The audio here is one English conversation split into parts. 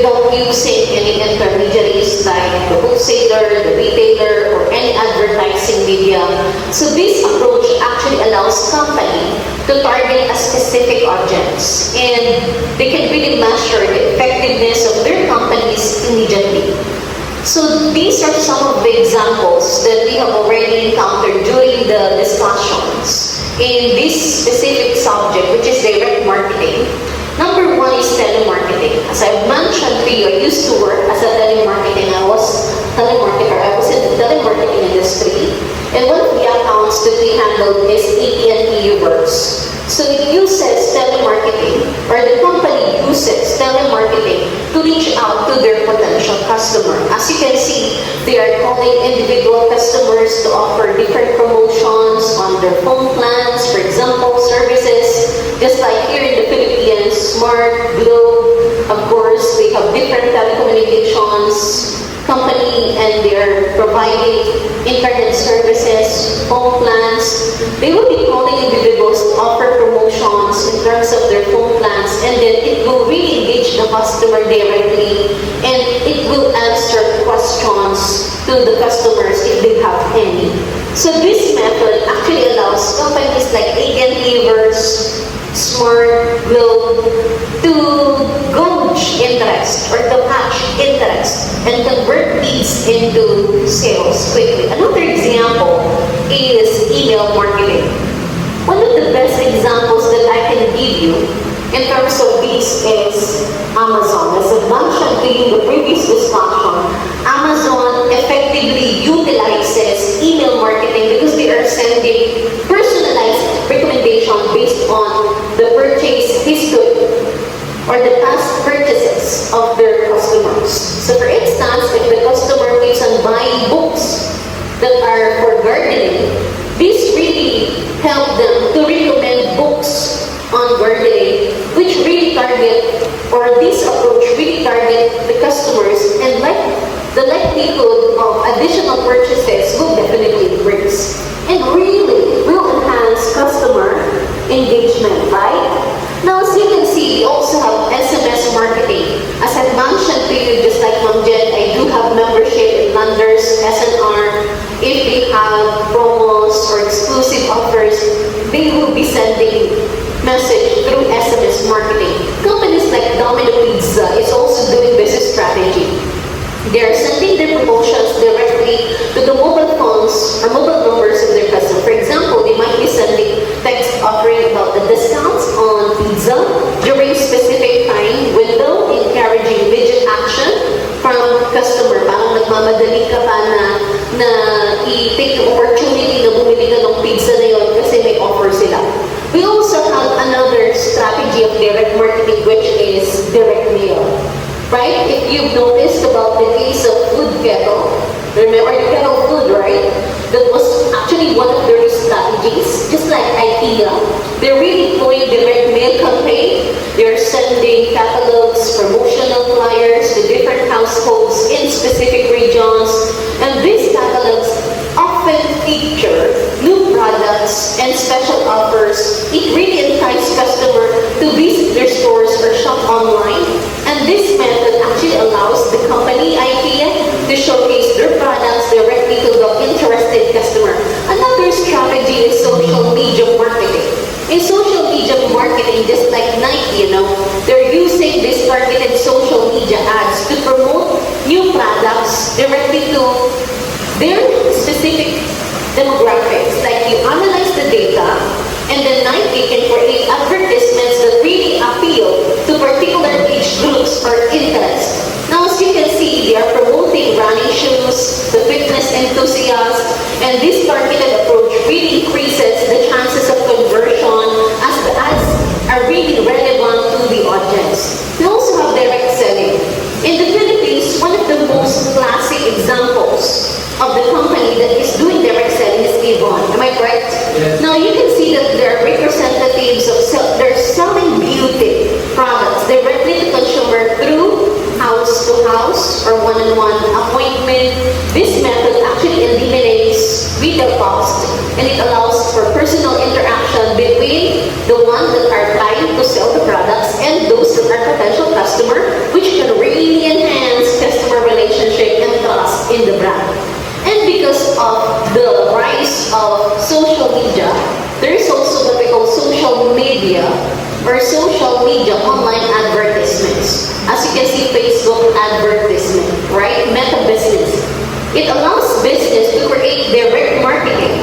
without using any intermediaries like the wholesaler, the retailer, or any advertising media. So this approach actually allows company to target a specific audience, and they can really measure the effectiveness of their companies immediately. So these are some of the examples that we have already encountered during the discussions in this specific subject, which is direct marketing. Number one is telemarketing. As I've mentioned to you, I used to work as a telemarketer. I was in the telemarketing industry. And one of the accounts that we handled is AT&T Uverse. So it uses telemarketing, or the company uses telemarketing to reach out to their potential customer. As you can see, they are calling individual customers to offer different promotions on their phone plans, for example, services. Just like here in the Philippines, Smart, Globe, of course, they have different telecommunications company, and they're providing internet services, phone plans. They will be calling individuals to offer promotions in terms of their phone plans, and then it will really engage the customer directly, and it will answer questions to the customers if they have any. So this method actually allows companies like AT&T, Uverse, Smart, Globe to gauge interest or to catch interest and convert leads into sales quickly. Another example is email marketing. One of the best examples that I can give you in terms of this is Amazon. As I mentioned to you in the previous discussion, Amazon effectively utilizes email marketing because they are sending personalized recommendation based on the purchase history or the past purchases of their customers. So for instance, if the customer keeps on buying books that are for gardening, this really helps them to recommend books on gardening, which really target, or this approach really target the customers, and the likelihood of additional purchases will definitely increase. And really will enhance customer engagement, right? Now, as you can see, we also have SMS marketing. As I've mentioned to you, just like Ma'am Jen, I do have membership in Landers, SNR. If they have promos or exclusive offers, they will be sending message through SMS marketing. Companies like Domino Pizza is also doing business strategy. They're sending their promotions directly to the mobile phones or mobile numbers of their customers. For example, they might be sending text offering about the discounts on pizza during specific time window, encouraging immediate action from customer. Parang nagmamadali ka pa na i-take the opportunity na bumili ka ng pizza na yun kasi may offer sila. We also have another strategy of direct marketing, which is direct mail. Right? If you've noticed about the case of Food Kettle, remember the Kettle Food, right? That was actually one of their strategies, just like IKEA. They're really doing direct mail campaign. They're sending catalogs, promotional flyers to different households in specific regions. And these catalogs often feature new products and special offers. It really entices customers to visit their stores or shop online. And this method actually allows the company IKEA to showcase their products directly to the interested customer. Another strategy is social media marketing. In social media marketing, just like Nike, they're using this targeted social media ads to promote new products directly to their specific demographics. Like you analyze the data, and then Nike can create advertisements that really appeal to particular age groups or interests. Now, as you can see, they are promoting running shoes, the fitness enthusiasts, and this targeted approach really increases the chances of conversion as the ads are really relevant to the audience. We also have direct selling. In the Philippines, one of the most classic examples of the company that is doing direct selling is Avon. Am I correct? Yes. Now you can see that there are representatives of they're selling beauty products directly to consumer through house to house or one-on-one appointment. This method actually eliminates retail cost, and it allows for personal interaction between the ones that are trying to sell the products and those that are potential customer, which can really advertisement, right? Meta business. It allows business to create direct marketing,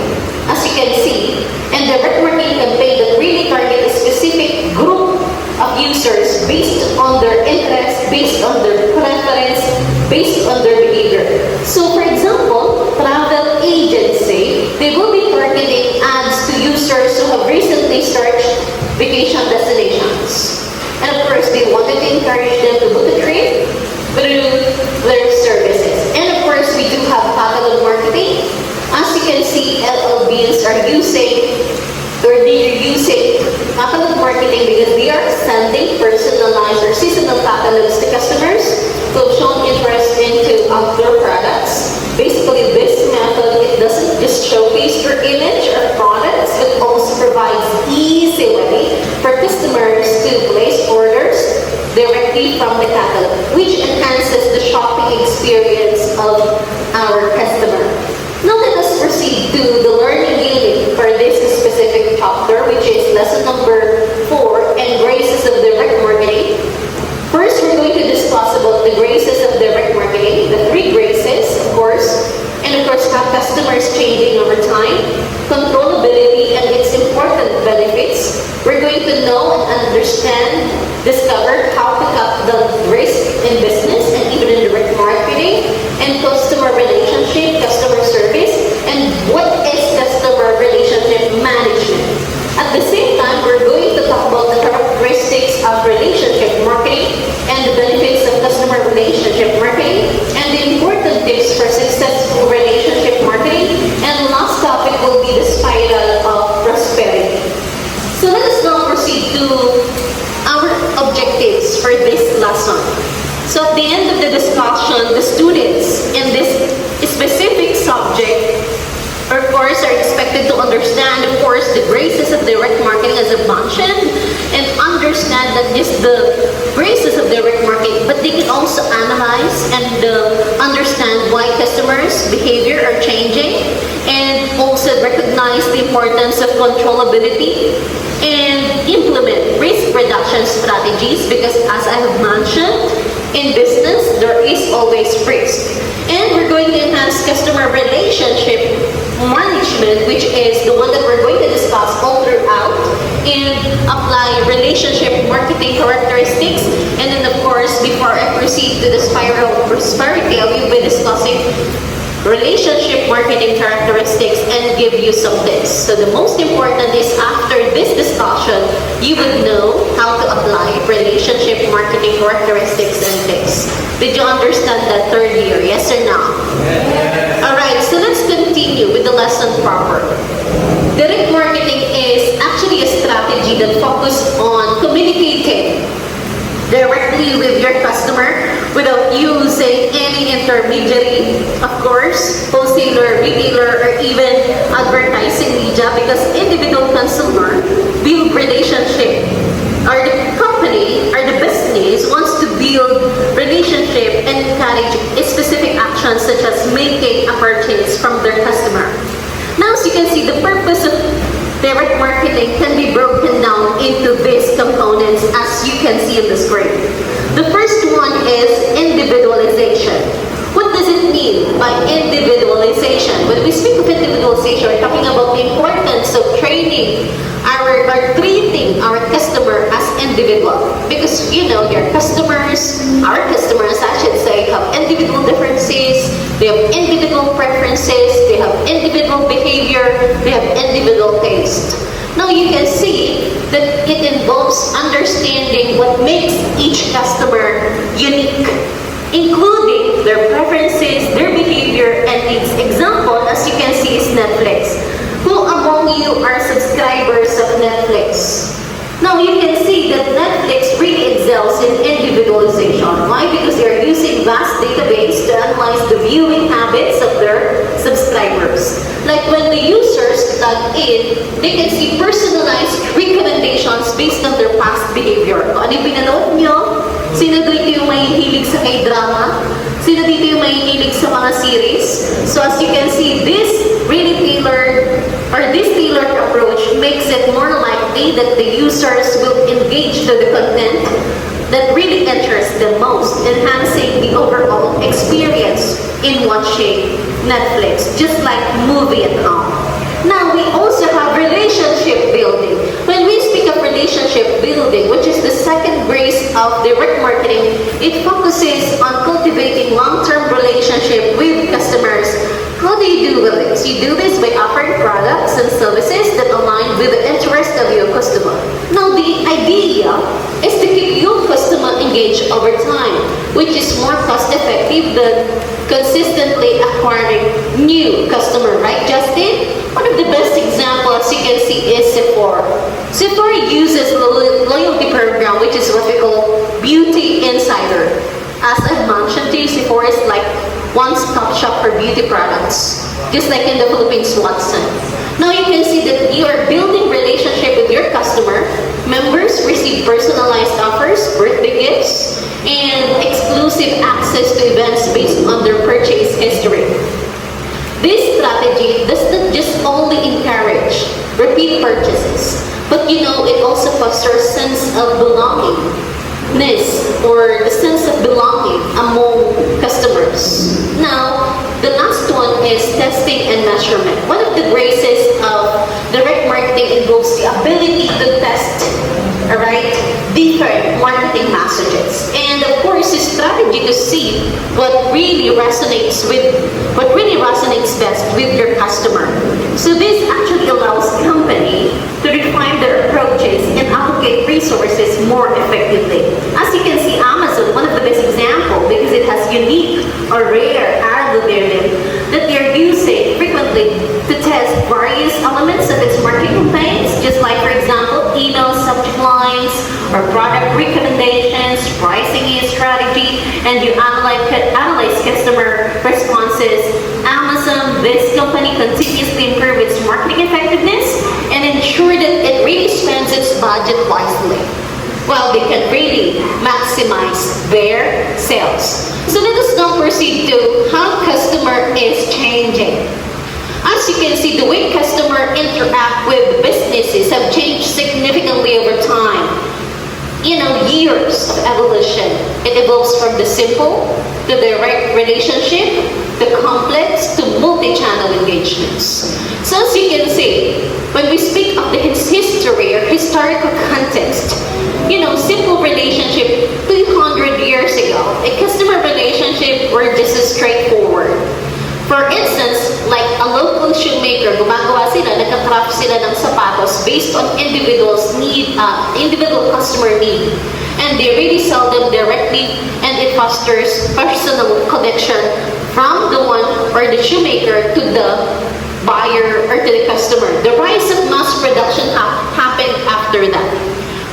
as you can see, and direct marketing campaign that really target a specific group of users based on their interests, based on their preference, based on their behavior. So, for example, travel agency, they will be targeting ads to users who have recently searched vacation destinations. And of course, they wanted to encourage them to book a trip through their services. And of course, we do have catalog marketing. As you can see, LLBs are using catalog marketing because they are sending personalized or seasonal catalogs to customers who have shown interest into outdoor products. Basically, this method, it doesn't just showcase your image or products, but also provides easy way for customers to place orders directly from the catalog, which enhances the shopping experience of our customer. Now let us proceed to the learning unit for this specific chapter, which is lesson number 4, and graces of direct marketing. First, we're going to discuss about the graces of direct marketing, the 3 graces, of course, and of course, how customers changing over time, controllability, and its important benefits. We're going to know and understand, discover how to cut the risk in business and even in direct marketing, and customer relationship, customer service, and what is customer relationship management. At the same time, we're going to talk about the characteristics of relationship marketing and the benefits of customer relationship marketing and the important tips for successful relationship marketing. And last topic will be the spiral of prosperity. So let us now proceed to our objectives for this lesson. So at the end of the discussion, the students in this specific subject, of course, are expected to understand, of course, the graces of direct marketing as I've mentioned, and understand that just the graces of direct marketing, but they can also analyze and understand why customers' behavior are changing, and also recognize the importance of controllability and implement risk reduction strategies, because as I have mentioned, in business, there is always risk. And we're going to enhance customer relationship management, which is the one that we're going to discuss all throughout, and apply relationship marketing characteristics. And then, of course, before I proceed to the spiral of prosperity, I will be discussing relationship marketing characteristics and give you some tips. So the most important is after this discussion, you would know how to apply relationship marketing characteristics and tips. Did you understand that third year? Yes or no? Yes. Alright, so let's continue with the lesson proper. Direct marketing is actually a strategy that focuses on communicating directly with your customer without using any intermediary, of course, wholesaler, retailer, or even advertising media, because individual consumer build relationship, or the company or the business wants to build relationship and encourage specific actions such as making a purchase from their customer. Now, as you can see, the purpose of direct marketing can be broken down into these components as you can see on the screen. The first one is individualization. What does it mean by individualization? When we speak of individualization, we're talking about the importance of training or treating our customer as individual. Because, you know, our customers, I should say, have individual differences, they have individual preferences, they have individual behavior, they have individual taste. Now you can see that it involves understanding what makes each customer unique, including their preferences, their behavior, and needs. Example, as you can see, is Netflix. Who among you are subscribers of Netflix? Now you can see that Netflix really excels in individualization. Why? Because they are using vast database to analyze the viewing habits of their subscribers. Like when the users log in, they can see personalized recommendations based on their past behavior. Kung ano yung pinanood nyo, sino dito yung may hilig sa K-drama, sino dito yung may hilig sa mga series. So as you can see, this tailored approach makes it more likely that the users will engage to the content that really interests them most, enhancing the overall experience in watching Netflix, just like movie and all. Now, we also have relationship building. When we speak of relationship building, which is the second grace of direct marketing, it focuses on cultivating long-term relationship with customers. How do you do with this? You do this by offering products and services that align with the interest of your customer. Now, the idea is to keep your customer engaged over time, which is more cost-effective than consistently acquiring new customer, right, Justin? One of the best examples you can see is Sephora. Sephora uses loyalty program, which is what we call Beauty Insider. As I mentioned to you, Sephora is like one-stop shop for beauty products, just like in the Philippines, Watson. Now you can see that you are building relationship with your customer. Members receive personalized offers, birthday gifts, and exclusive access to events based on their purchase history. This strategy does not just only encourage repeat purchases, but it also fosters sense of belongingness or the sense of belonging among customers. Now, the last one is testing and measurement. One of the graces of direct marketing involves the ability to test, different marketing messages. And of course, the strategy to see what really resonates best with your customer. So this actually allows company to refine their approaches and allocate resources more effectively. As you can see, Amazon, one of the best example, because it has unique or rare algorithm that they're using frequently to test various elements of its marketing campaigns, just like, for example, email subject lines or product recommendations, pricing strategy, and you analyze customer responses. Amazon, this company continuously improve its marketing effectiveness and ensure that it really spends its budget wisely. Well, they can really maximize their sales. So let us now proceed to how customer is changing. As you can see, the way customer interact with businesses have changed significantly over time. Years of evolution. It evolves from the simple to direct relationship, the complex to multi-channel engagements. So as you can see, when we speak of the history or historical context, simple relationship 200 years ago, a customer relationship were just as straightforward. For instance, like a local shoemaker, nagka-craft sila ng sapatos based on individual customer need. And they really sell them directly, and it fosters personal connection from the one or the shoemaker to the buyer or to the customer. The rise of mass production happened after that.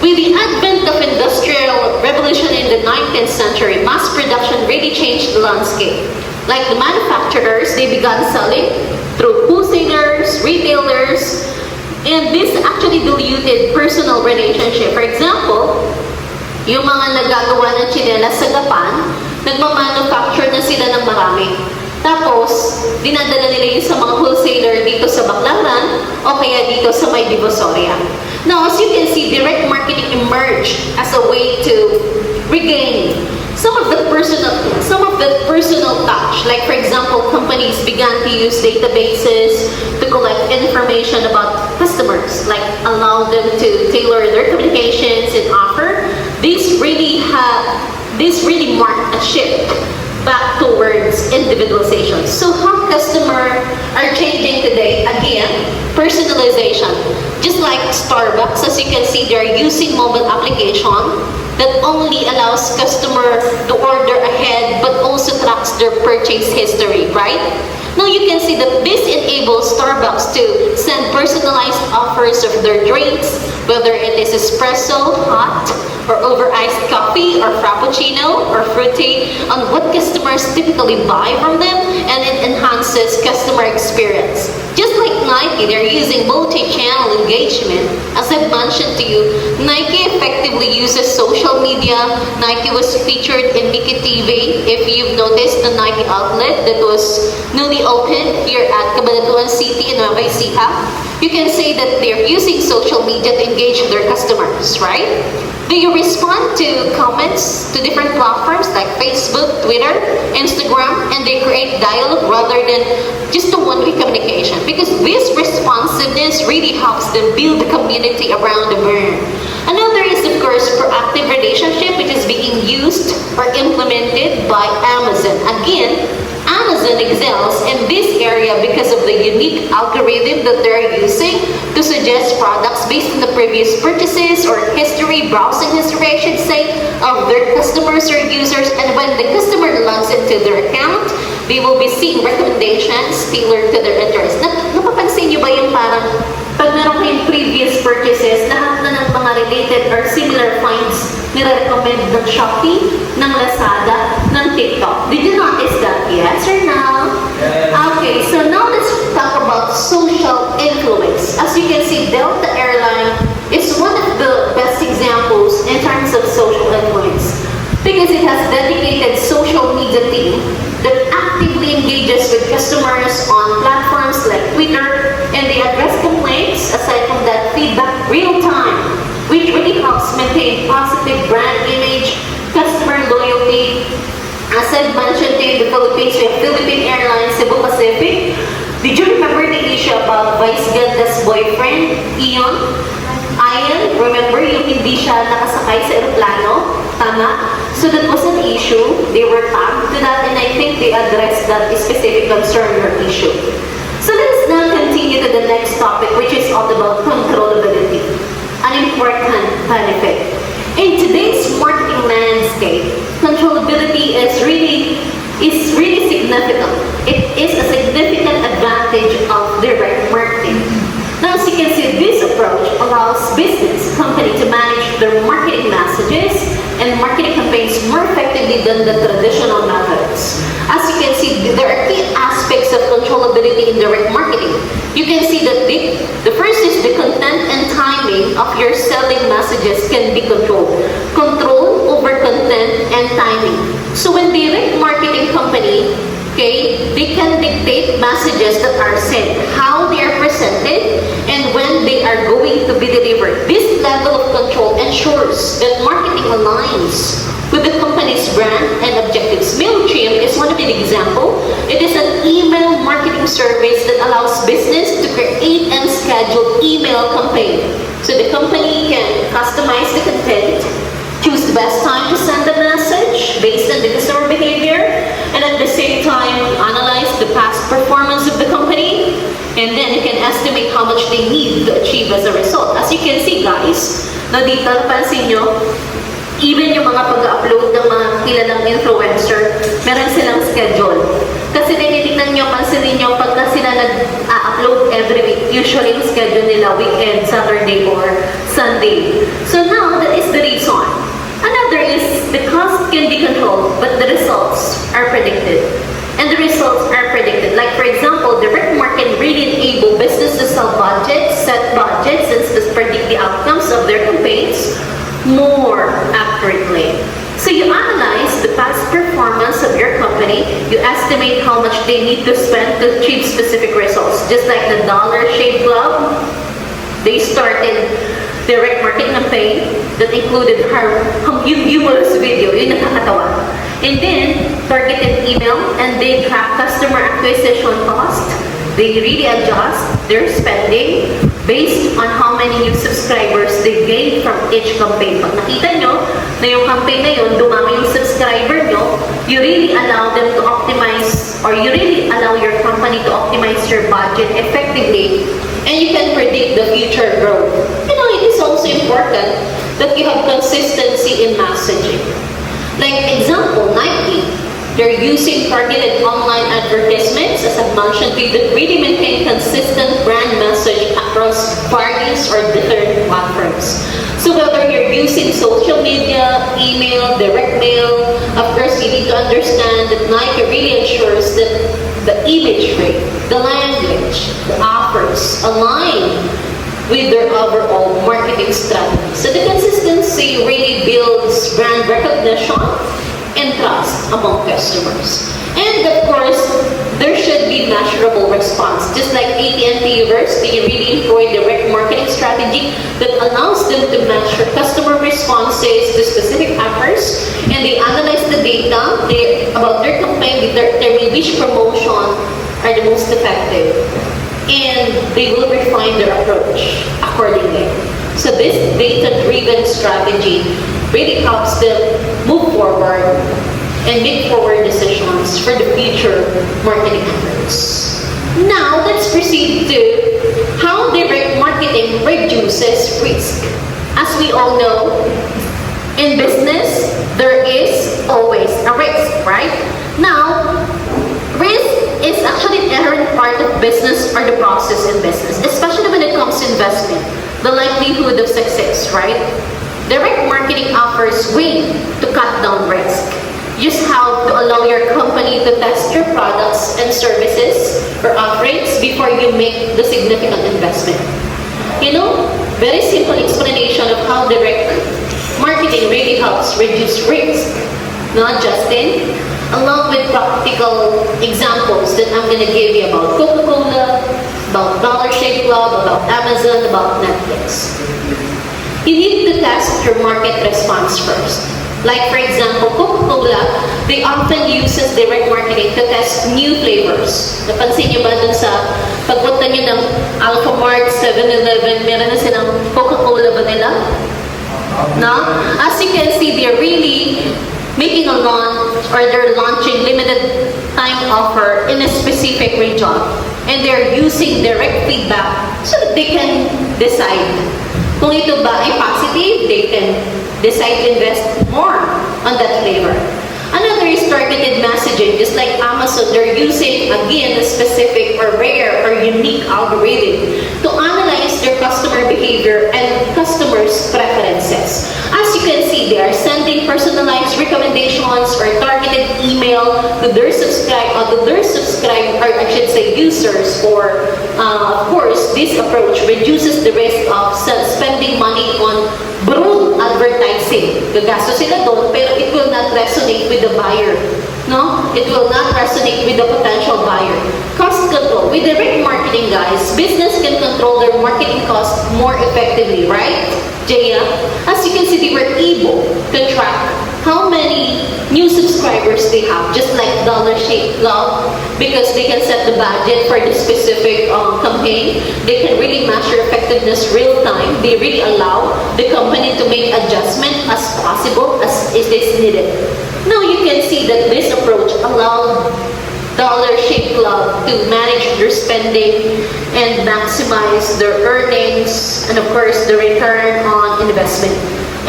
With the advent of industrial revolution in the 19th century, mass production really changed the landscape. Like the manufacturers, they began selling through wholesalers, retailers, and this actually diluted personal relationship. For example, yung mga naggagawa ng tsinelas sa Japan, nagmamanufacture na sila ng marami. Tapos, dinadala nila yun sa mga wholesaler dito sa Baclaran o kaya dito sa may Divisoria. Now, as you can see, direct marketing emerged as a way to regain some of the personal touch. Like, for example, companies began to use databases to collect information about customers, like allow them to tailor their communications and offer. This really marked a shift back towards individualization. So how customers are changing today? Again, personalization. Just like Starbucks, as you can see, they're using mobile application that only allows customer to order ahead but also tracks their purchase history, right? Now you can see that this enables Starbucks to send personalized offers of their drinks, whether it is espresso, hot, or over iced coffee, or frappuccino, or fruity, on what customers typically buy from them, and it enhances customer experience. Just like Nike, they're using multi-channel engagement. As I've mentioned to you, Nike effectively uses social media. Nike was featured in Mickey TV. If you've noticed, the Nike outlet that was newly opened here at Cabanatuan City in Nueva Ecija, you can say that they're using social media to engage their customers, right? Do you respond to comments to different platforms like Facebook, Twitter, Instagram, and they create dialogue rather than just a one-way communication? Because this responsiveness really helps them build the community around the brand. Another is, of course, proactive relationship, which is being used or implemented by Amazon. Again, Amazon excels in this area because of the unique algorithm that they're using to suggest products based on the previous purchases or history, browsing history, I should say, of their customers or users. And when the customer logs into their account, they will be seeing recommendations tailored to their interests. Napapansin nyo ba yung parang pag meron kayong previous purchases, lahat na ng mga related or similar finds nire-recommend ng Shopee, ng Lazada, ng TikTok. Did you notice that? Yes or no? Yes. Okay, so now let's talk about social influence. As you can see, Delta Airline is one of the best examples in terms of social influence because it has dedicated social media team that actively engages with customers on platforms like Twitter, and they address complaints, aside from that, feedback real time, which really helps maintain positive brand image, customer loyalty. As I've mentioned in the Philippines, we have Philippine Airlines, Cebu Pacific. Did you remember the issue about Vice Ganda's boyfriend, Ian? Remember yung hindi siya nakasakay sa aeroplano? Tama? So that was an issue. They were tagged to that, and I think they addressed that specific concern or issue. So let's now continue to the next topic, which is all about controllability, an important benefit. In today's marketing landscape, controllability is really significant. It is a significant advantage of direct marketing. Now, as you can see, this approach allows business company to manage their marketing messages and marketing campaigns more effectively than the traditional methods. As you can see, there are key aspects of controllability in direct marketing. You can see that the first is the content and timing of your selling messages can be controlled. Control over content and timing. So when direct marketing company, okay, they can dictate messages that are sent, how they are presented, and when they are going to be delivered. This level of control ensures that marketing aligns with the company's brand and objectives. MailChimp is one of an example. It is an email marketing service that allows business to create and schedule email campaign. So the company can customize the content, choose the best time to send the message based on the customer behavior, and at the same time, analyze the past performance of the company, and then you can estimate how much they need to achieve as a result. As you can see, guys, na dito, pansin nyo, even yung mga pag-upload ng mga kilalang influencer, meron silang schedule. Kasi tinitignan nyo, pansinin nyo, pagka sila nag-upload every week, usually yung schedule nila weekend, Saturday, or Sunday. So now, that is the reason. Another is, the cost can be controlled, but the results are predicted. And the results are predicted. Like, for example, direct marketing really enable business to sell budgets, set budgets, and to predict the outcomes of their campaigns more accurately. So you analyze the past performance of your company, you estimate how much they need to spend to achieve specific results. Just like the Dollar Shave Club, they started direct marketing campaign that included her humorous video, yun nakakatawa. And then, targeted email, and they track customer acquisition cost. They really adjust their spending based on how many new subscribers they gain from each campaign. Pag nakita nyo na yung campaign na yun, dumami yung subscriber nyo, you really allow them to optimize, or you really allow your company to optimize your budget effectively, and you can predict the future growth. You know, it is also important that you have consistency in messaging. Like example, Nike, they're using targeted online advertisements, as I've mentioned to you, that really maintain consistent brand message across various or different platforms. So whether you're using social media, email, direct mail, of course you need to understand that Nike really ensures that the imagery, the language, the offers align with their overall marketing strategy. So the consistency really builds brand recognition and trust among customers. And of course, there should be really measurable response. Just like AT&T Universe, they really employ direct marketing strategy that allows them to measure customer responses to specific offers, and they analyze the data about their campaign, determine which promotion are the most effective, and they will refine their approach accordingly. So this data-driven strategy really helps them move forward and make forward decisions for the future marketing efforts. Now, let's proceed to how direct marketing reduces risk. As we all know, in business, there is always a risk, right? Now, risk is actually an inherent part of business or the process in business, especially when it comes to investment, the likelihood of success, right? Direct marketing offers way to cut down risk. Just how to allow your company to test your products and services or offerings before you make the significant investment. You know, very simple explanation of how direct marketing really helps reduce risk. Not Justin? Along with practical examples that I'm going to give you about Coca-Cola, about Dollar Shave Club, about Amazon, about Netflix. You need to test your market response first. Like for example, Coca-Cola, they often uses direct marketing to test new flavors. Napansin niyo ba dun sa pagpunta niyo ng Alphamart, 7-Eleven, meron na silang Coca-Cola Vanilla? No? As you can see, they're really making a launch or they're launching limited time offer in a specific region. And they're using direct feedback so that they can decide. Kung ito ba ay positive, they can decide to invest more on that flavor. Another is targeted messaging. Just like Amazon, they're using, again, a specific or rare or unique algorithm to analyze their customer behavior and customers' preferences. As you can see, they are sending personalized recommendations or targeted email to their or I should say users. Or, of course, this approach reduces the risk of spending money on broad advertising. Gagasto sila doon, pero it will not resonate with the buyer. No? It will not resonate with the potential buyer. Cost control. With direct marketing, guys, business can control their marketing costs more effectively, right? Jaya? As you can see, they were able to track how many new subscribers they have, just like Dollar Shave Club, because they can set the budget for the specific campaign. They can really measure effectiveness real time. They really allow the company to make adjustment as possible as it is needed. Now you can see that this approach allowed Dollar Shave Club to manage their spending and maximize their earnings and of course the return on investment.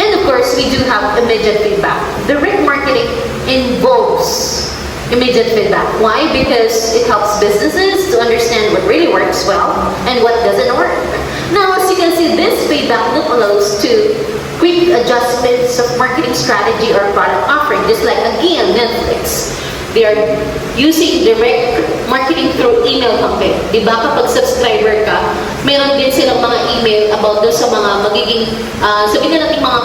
And of course, we do have immediate feedback. Direct marketing involves immediate feedback. Why? Because it helps businesses to understand what really works well and what doesn't work. Now, as you can see, this feedback loop allows to quick adjustments of marketing strategy or product offering. Just like, again, Netflix. They are using direct marketing through email campaign. Diba kapag subscriber ka, meron din silang mga email about doon sa mga magiging, sabihin na natin mga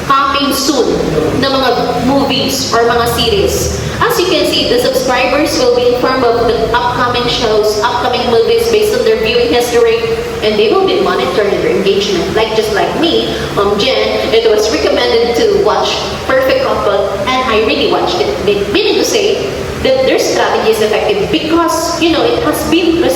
coming soon na mga movies or mga series. As you can see, the subscribers will be informed of the upcoming shows, upcoming movies based on their viewing history, and they will be monitoring their engagement. Just like me, Jen, it was recommended to watch Perfect Couple, and I really watched it. Meaning to say that their strategy is effective because, it has been the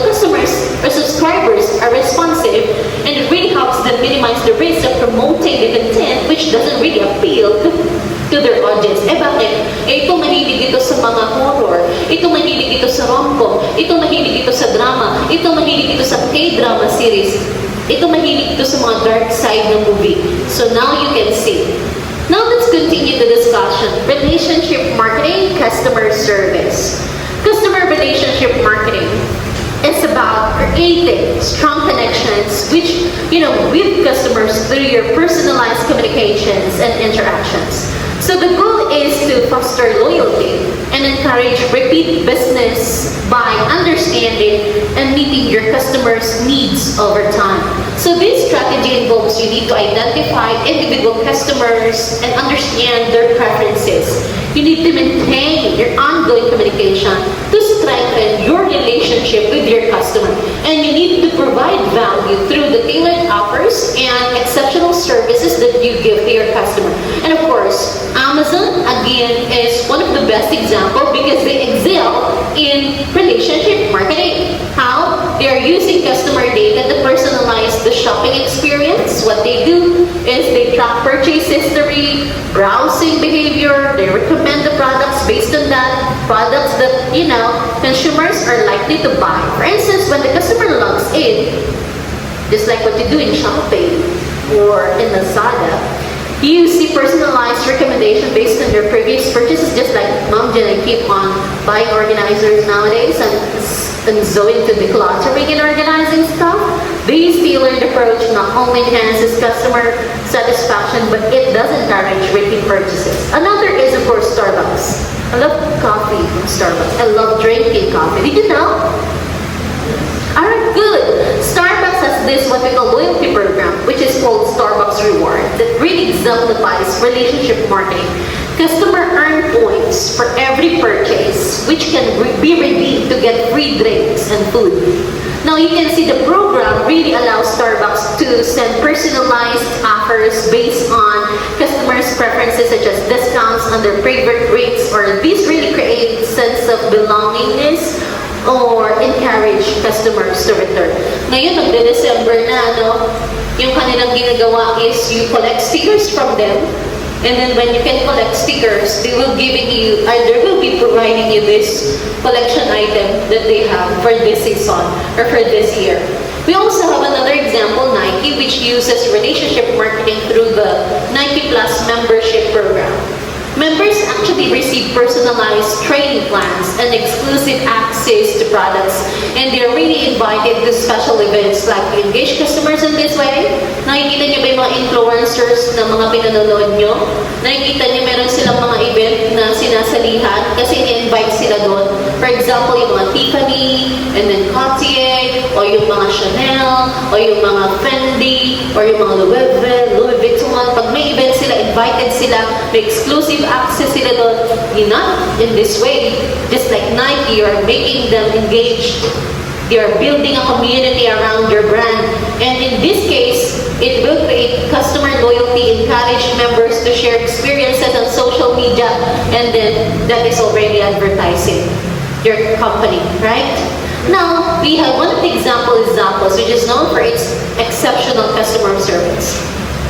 customers or subscribers are responsive, and it really helps them minimize the risk of promoting the content which doesn't really appeal to their audience. Bakit? Ito mahilig ito sa mga horror, ito mahilig ito sa rom-com, ito mahilig ito sa drama, ito mahilig ito sa K-drama series, ito mahilig ito sa mga dark side ng movie. So now you can see. Now let's continue the discussion. Relationship marketing, customer service. Customer relationship marketing is about creating strong connections with customers through your personalized communications and interactions. So the goal is to foster loyalty and encourage repeat business by understanding and meeting your customers' needs over time. So this strategy involves you need to identify individual customers and understand their preferences. You need to maintain your ongoing communication to strengthen your relationship with your customer. And you need to provide value through the tailored offers and exceptional services that you give to your customer. And of course, Amazon, again, is one of the best examples because they excel in relationship marketing. How? They are using customer data to personalize the shopping experience. What they do is they track purchase history, browsing behavior, they recommend the products based on that, products that, consumers are likely to buy. For instance, when the customer logs in, just like what you do in Shopee or in Lazada, you see personalized recommendation based on your previous purchases, just like Mom Jen, I keep on buying organizers nowadays and so into decluttering and organizing stuff. This tailored approach not only enhances customer satisfaction, but it does encourage repeat purchases. Another is, of course, Starbucks. I love coffee from Starbucks. I love drinking coffee. Did you know? Alright, good. Starbucks has this what we call loyalty program, which is called Starbucks Reward, that really exemplifies relationship marketing. Customer earn points for every purchase, which can be redeemed to get free drinks and food. Now you can see the program really allows Starbucks to send personalized offers based on customers' preferences such as discounts on their favorite drinks, or this really creates sense of belongingness or encourage customers to return. Ngayon, magde-December na, yung kanilang ginagawa is you collect stickers from them, and then when you can collect stickers, they will be providing you this collection item that they have for this season or for this year. We also have another example, Nike, which uses relationship marketing through the Nike Plus membership program. Members actually receive personalized training plans and exclusive access to products, and they're really invited to special events like engage customers in this way. Nakikita niyo ba yung mga influencers na mga pinanonood niyo? Nakikita niyo meron silang mga event na sinasalihan kasi i-invite sila doon. For example, yung mga Tiffany, and then Cartier, o yung mga Chanel, o yung mga Fendi, or yung mga Louis Vuitton. Pag may event sila, invited sila, may exclusive access sila doon. In this way, just like Nike, you're making them engaged. You're building a community around your brand. And in this case, it will create customer loyalty, encourage members to share experiences on social media, and then that is already advertising your company, right? Now, we have one of the examples, which is known for its exceptional customer service.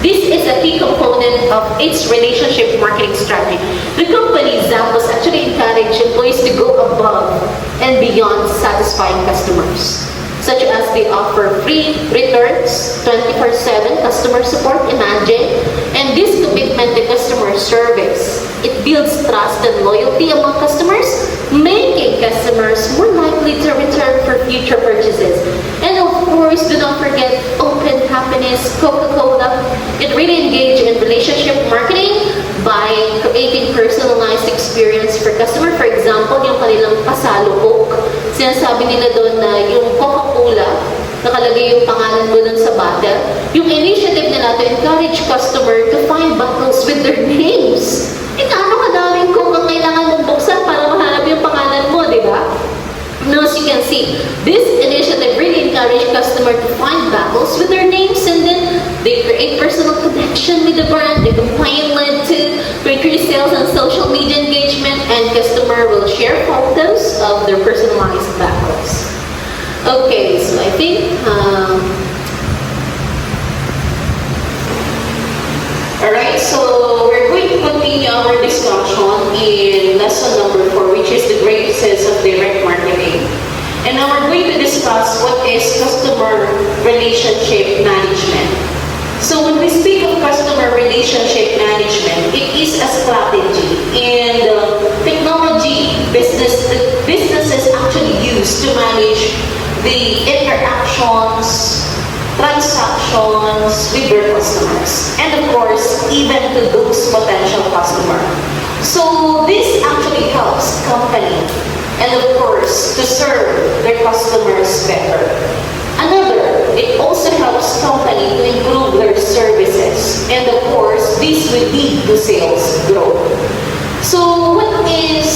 This is a key component of its relationship marketing strategy. The company Zappos actually encourage employees to go above and beyond satisfying customers, such as they offer free returns, 24/7 customer support, imagine, and this commitment to customer service, it builds trust and loyalty among customers, making customers more likely to return for future purchases. And of course, do not forget Open Happiness, Coca-Cola. It really engaged in relationship marketing by creating personalized experience for customer. For example, yung kanilang Pasalo Coke. Sinasabi nila doon na yung Coca-Cola, nakalagay yung pangalan mo dun sa bottle. Yung initiative nila to encourage customer to find bottles with their names. Ano kadaming Coke ang kailangan mong buksan para mahanap yung pangalan mo, di ba? Now, as you can see, this initiative really encouraged customers to find bottles with their names, and then they create personal connection with the brand. The campaign led to increased sales and social media engagement, and customer will share photos of their personalized bottles. Okay, so I think alright, so we're going to continue our discussion in lesson number 4, which is the great sense of direct marketing. And now we're going to discuss what is customer relationship management. So when we speak of customer relationship management, it is a strategy and technology businesses actually use to manage the interactions, transactions with their customers, and of course, even to those potential customers. So this actually helps company, and of course, to serve their customers better. Another, it also helps company to improve their services, and of course, this will lead to sales growth. So what is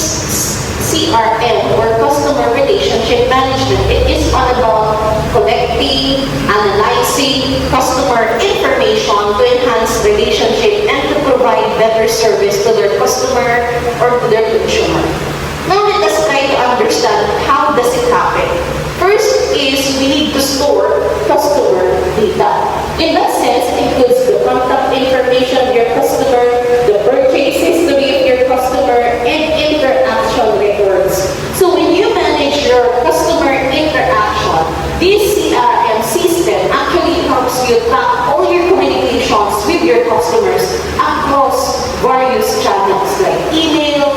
CRM or customer relationship management. It is all about collecting, analyzing customer information to enhance relationship and to provide better service to their customer or to their consumer. Now let us try to understand how does it happen. First is we need to store customer data. In that sense, it includes the contact information of your customer, the purchase history of your customer, and interaction records. So when you manage your customer interaction, this CRM system actually helps you track all your communications with your customers across various channels like email,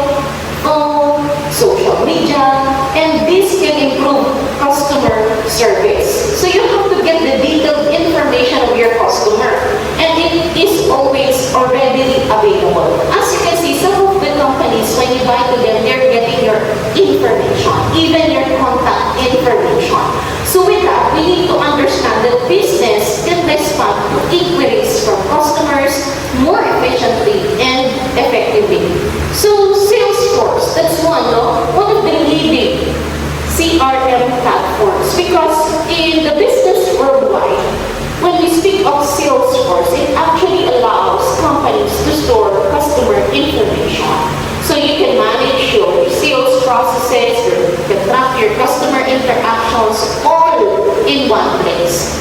phone, social media, and this can improve customer service. So you have to get the detailed information of your customer, and it is always already available. As you can see, some of the companies, when you buy to them, they're getting your information, even your contact information. So with that, we need to understand that business can respond to inquiries from customers more efficiently and effectively. So Salesforce, that's one of the leading CRM platforms, because in the business worldwide, when we speak of Salesforce, it actually allows companies to store customer information. So you can manage your sales processes, you can track your customer interactions all in one place.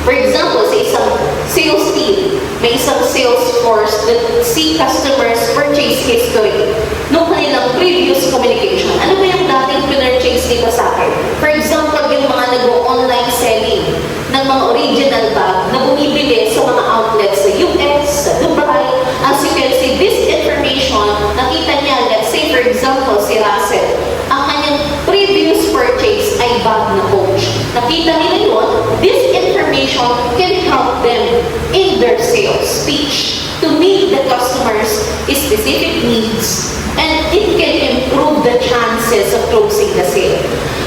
For example, say isang sales team, may isang Salesforce that see customers' purchase history nung kanilang previous communication. Ano ba yung dating pinurchase nila sa akin? For example, yung mga nag-online selling ng mga original bag na bumibili sa mga outlets sa US, sa Dubai. As you can see, this information, nakita niya, let's say for example, si Russell, ang kanyang previous purchase ay bag na Coach. Nakita nila yun, this information can help them in their sales pitch to meet the customer's specific needs, and it can improve the chances of closing the sale.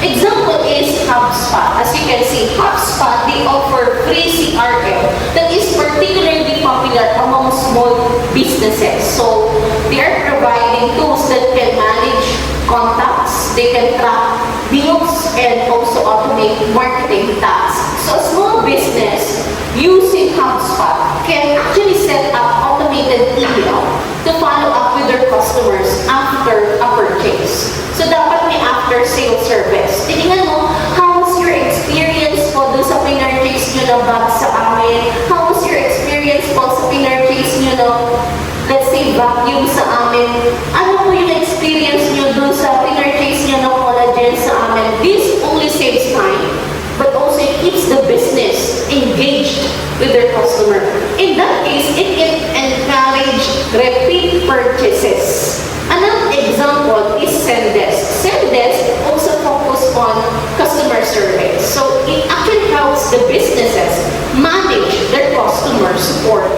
Example is HubSpot. As you can see, HubSpot, they offer free CRM that is particularly popular among small businesses. So they are providing tools that can manage contacts, they can track bills, and also automate marketing tasks. So a small business using HubSpot can actually set up automated email to follow up with their customers after a purchase. So dapat may after-sale service. Tingnan mo, how was your experience po doon sa pinurchase nyo na bag sa amin? How was your experience po sa pinurchase nyo na, let's say, vacuum sa amin? Ano po yung experience nyo doon sa pinurchase nyo na collagen sa amin? This only saves time, but also it keeps the business engaged with their customer. In that case, it can encourage repeat purchases. Another example is Zendesk. Zendesk also focus on customer service. So it actually helps the businesses manage their customer support,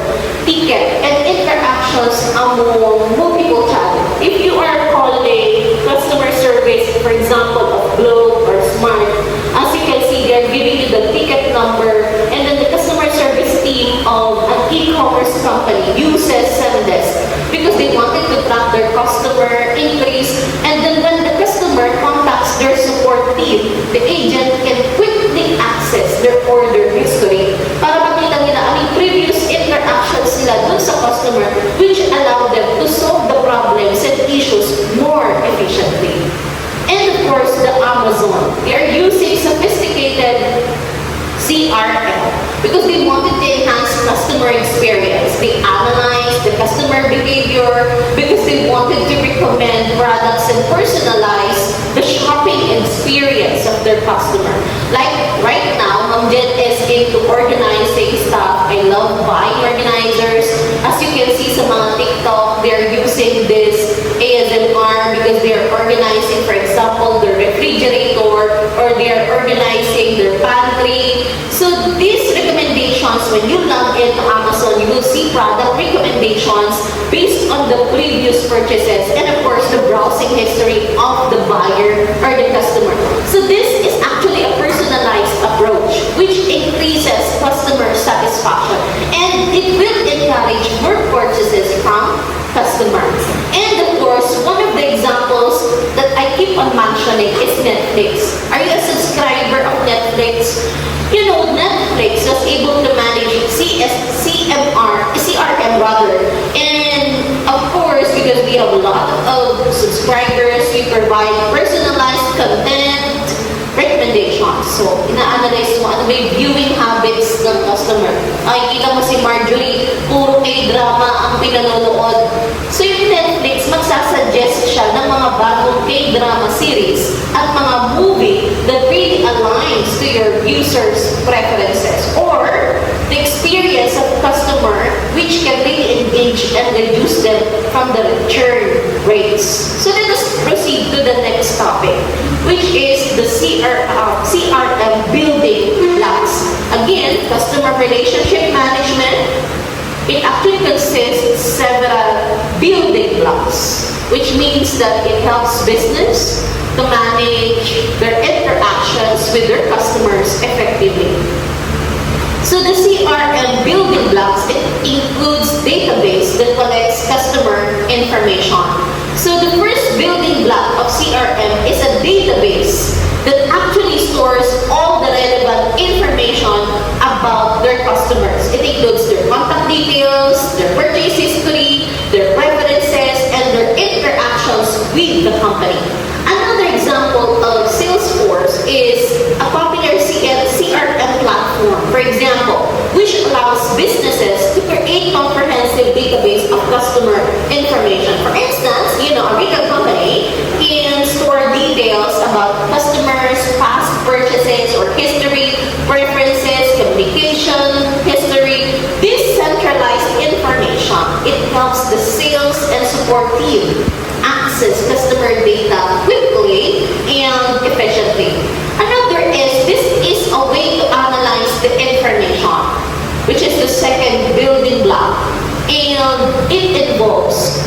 ticket, and interactions among multiple channels. If you are calling customer service, for example, of Globe or Smart, as you can see, they're giving you the ticket number, and then the customer service team of an e-commerce company uses Zendesk because they wanted to track their customer increase, and then when the customer contacts their support team, the agent can quickly access their order history para makita nila ang previous interactions nila dun sa customer, which allow them to solve the problems and issues more efficiently. And of course, the Amazon. They are using sophisticated CRM because they wanted to enhance customer experience. They analyzed the customer behavior because they wanted to recommend products and personalize the shopping experience of their customer. Like right now, Ma'am Jen is into organizing stuff. I love buying organizers. As you can see sa mga TikTok, they're using this ASMR because they're organizing, for example, their refrigerator, or they're organizing their pantry. So these recommendations, when you log into Amazon, you will see product recommendations based on the previous purchases and of course the browsing history of the buyer or the customer. So this is actually a personalized approach which increases customer satisfaction, and it will encourage more purchases from customers. And of course, one of the examples keep on mentioning is Netflix. Are you a subscriber of Netflix? You know, Netflix was able to manage CRM rather. And of course, because we have a lot of subscribers, we provide personalized content recommendations. So, ina-analyze mo ano ba yung viewing habits ng customer. Ay, kita mo si Marjorie, puro K-drama ang pinanonood. So, yung Netflix, magsasuggest siya ng mga bagong K-drama series at mga movie that really aligns to your users' preferences or the experience of customer which can really engage and reduce them from the return rates. So, let us proceed to the next topic, which is the CRM building blocks. Again, customer relationship management, it actually consists several building blocks, which means that it helps business to manage their interactions with their customers effectively. So the CRM building blocks, it includes database that collects customer information. So the first building block of CRM is a database that actually stores all the relevant information about their customers. It includes their contact details, their purchase history, their preferences, and their interactions with the company. Another example of Salesforce is a popular CRM platform, for example, which allows businesses to create comprehensive database of customer information. For instance, a retail company can store details about customers' past purchases or history, preferences, communication history. This centralized information, it helps the sales and support team access customer data quickly and efficiently. Another is, this is a way to analyze the information, which is the second building block. And it involves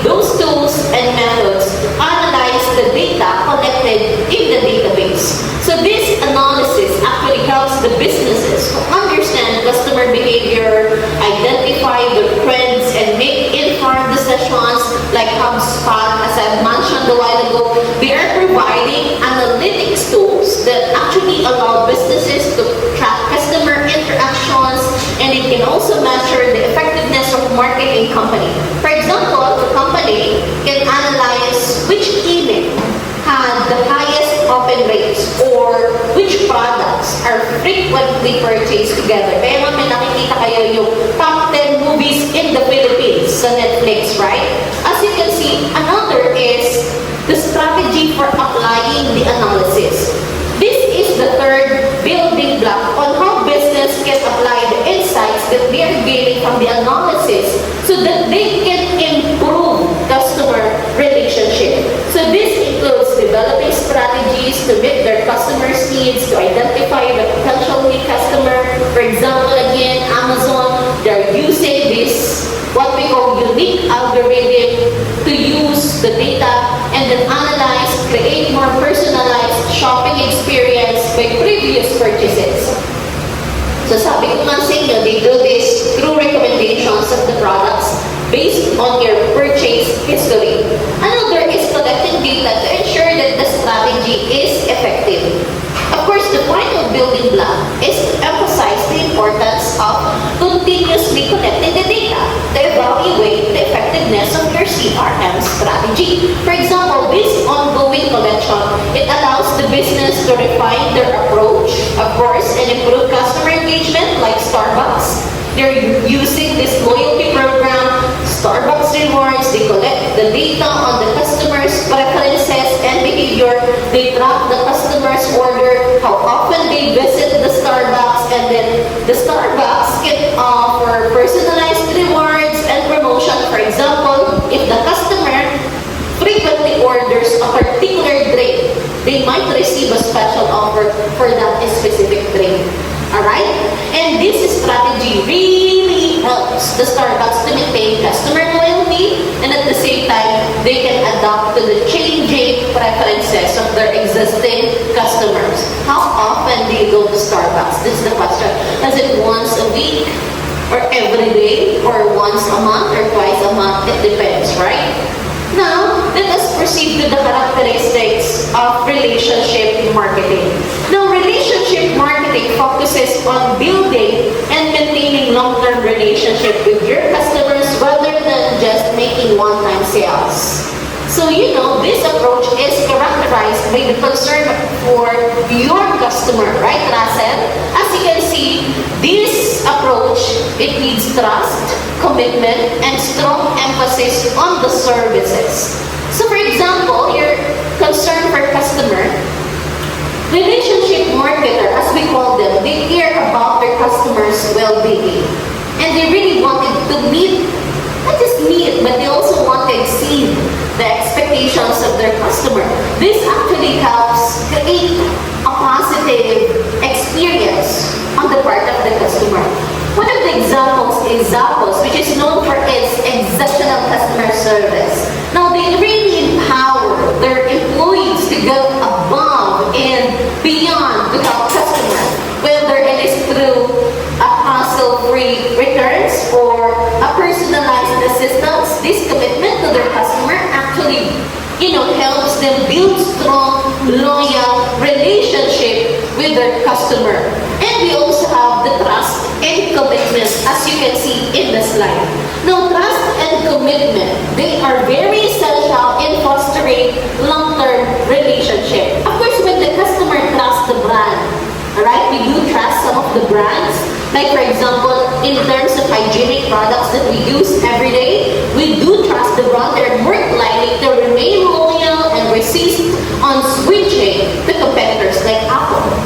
those tools and methods to analyze the data collected in the database. So this analysis actually helps the businesses to understand customer behavior, identify the trends, and make informed decisions like HubSpot, as I mentioned a while ago. They are providing analytics tools that actually allow businesses to track customer interactions, and it can also measure the effectiveness of marketing company. For example, the company can analyze which email had the highest open rates or which products are frequently purchased together. Kaya nga may nakikita kayo yung top 10 movies in the Philippines sa Netflix, right? As you can see, another is the strategy for applying the analysis. This is the third building block on how business can apply the insights that they are gaining from the analysis so that they can improve customer relationship. So this includes developing strategies to meet their customers' needs, to identify the potential new customer. For example, again, Amazon, they're using this, what we call unique algorithm, to use the data and then analyze, create more personalized shopping experience by previous purchases. So sabi ko nga sa inyo, they do this through recommendations of the products based on your purchase history. Another is collecting data to ensure that the strategy is effective. Of course, the final building block is to emphasize the importance of continuously collecting the data to evaluate the effectiveness of your CRM strategy. For example, this ongoing collection, it allows the business to refine their approach, of course, and improve customer engagement like Starbucks. They're using this loyalty program, Starbucks Rewards. They collect the data on the customer's preferences and behavior. They track the customer's order, how often they visit the Starbucks, and then the Starbucks can offer personalized rewards and promotion. For example, if the customer frequently orders a particular drink, they might receive a special offer for that specific drink. Alright? And this strategy really helps the Starbucks to maintain customer loyalty, and at the same time, they can adapt to the changing preferences of their existing customers. How often do you go to Starbucks? This is the question. Is it once a week? Or every day? Or once a month? Or twice a month? It depends, right? Now, let us proceed to the characteristics chaos. So, this approach is characterized by the concern for your customer, right, Russell? As you can see, this approach, it needs trust, commitment, and strong emphasis on the services. So, for example, your concern for customer, relationship marketer, as we call them, they care about their customers' well-being. And they really wanted to meet, not just meet, but they also want to exceed the expectations of their customer. This actually helps create a positive experience on the part of the customer. One of the examples is Zappos, which is known for its exceptional customer service. Now, they really empower their employees to go above and beyond to help customers, whether it is through a hassle-free returns or a personalized assistance. This commitment to their customer actually, helps them build strong, loyal relationship with their customer. And we also have the trust and commitment, as you can see in the slide. Now, trust and commitment, they are very essential in fostering long-term relationship. Of course, when the customer trusts the brand, alright, we do trust some of the brands. Like, for example, in terms of hygienic products that we use every day, we do trust the brand. They're more likely to remain loyal and resist on switching to competitors like Apple.